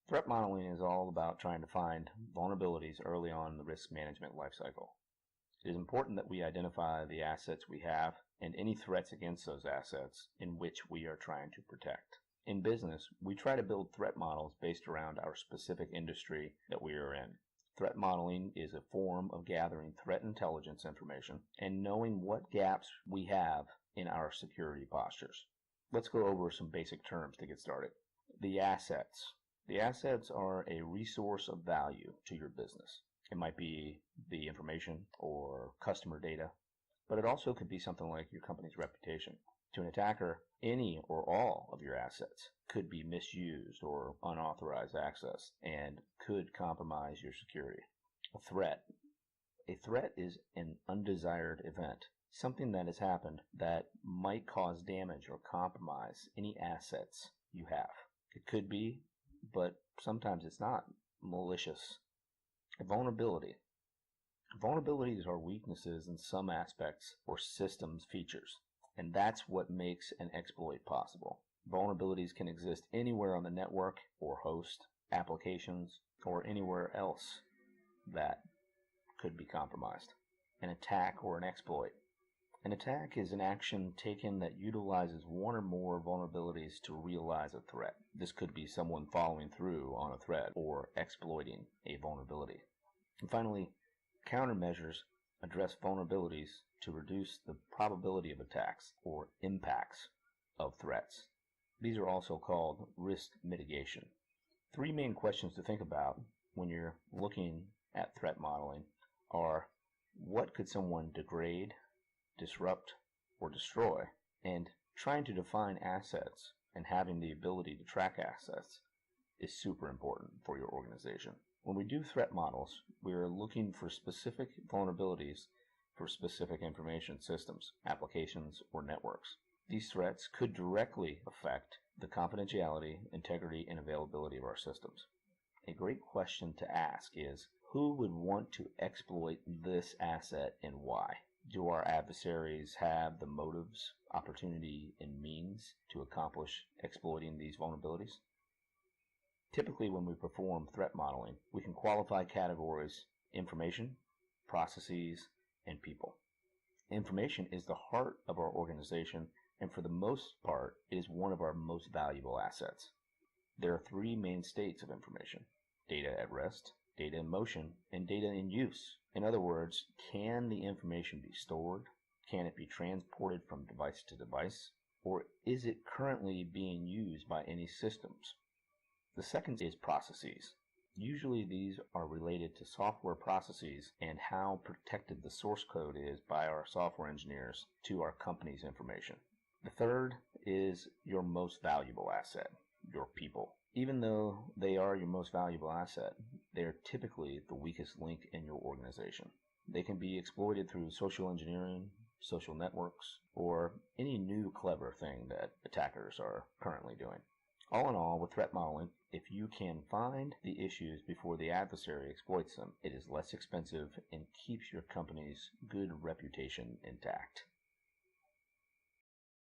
Threat modeling is all about trying to find vulnerabilities early on in the risk management lifecycle. It is important that we identify the assets we have and any threats against those assets in which we are trying to protect. In business, we try to build threat models based around our specific industry that we are in. Threat modeling is a form of gathering threat intelligence information and knowing what gaps we have in our security postures. Let's go over some basic terms to get started. The assets. The assets are a resource of value to your business. It might be the information or customer data, but it also could be something like your company's reputation. To an attacker, any or all of your assets could be misused or unauthorized access and could compromise your security. A threat. A threat is an undesired event, something that has happened that might cause damage or compromise any assets you have. It could be, but sometimes it's not, malicious. A vulnerability. Vulnerabilities are weaknesses in some aspects or systems features, and that's what makes an exploit possible. Vulnerabilities can exist anywhere on the network or host, applications, or anywhere else that could be compromised. An attack or an exploit. An attack is an action taken that utilizes one or more vulnerabilities to realize a threat. This could be someone following through on a threat or exploiting a vulnerability. And finally, countermeasures address vulnerabilities to reduce the probability of attacks or impacts of threats. These are also called risk mitigation. Three main questions to think about when you're looking at threat modeling are: what could someone degrade, disrupt, or destroy? And trying to define assets and having the ability to track assets is super important for your organization. When we do threat models, we are looking for specific vulnerabilities for specific information systems, applications, or networks. These threats could directly affect the confidentiality, integrity, and availability of our systems. A great question to ask is, who would want to exploit this asset and why? Do our adversaries have the motives, opportunity, and means to accomplish exploiting these vulnerabilities? Typically, when we perform threat modeling, we can qualify categories: information, processes, and people. Information is the heart of our organization, and for the most part, it is one of our most valuable assets. There are three main states of information: data at rest, data in motion, and data in use. In other words, can the information be stored? Can it be transported from device to device? Or is it currently being used by any systems? The second is processes. Usually these are related to software processes and how protected the source code is by our software engineers to our company's information. The third is your most valuable asset, your people. Even though they are your most valuable asset, they are typically the weakest link in your organization. They can be exploited through social engineering, social networks, or any new clever thing that attackers are currently doing. All in all, with threat modeling, if you can find the issues before the adversary exploits them, it is less expensive and keeps your company's good reputation intact.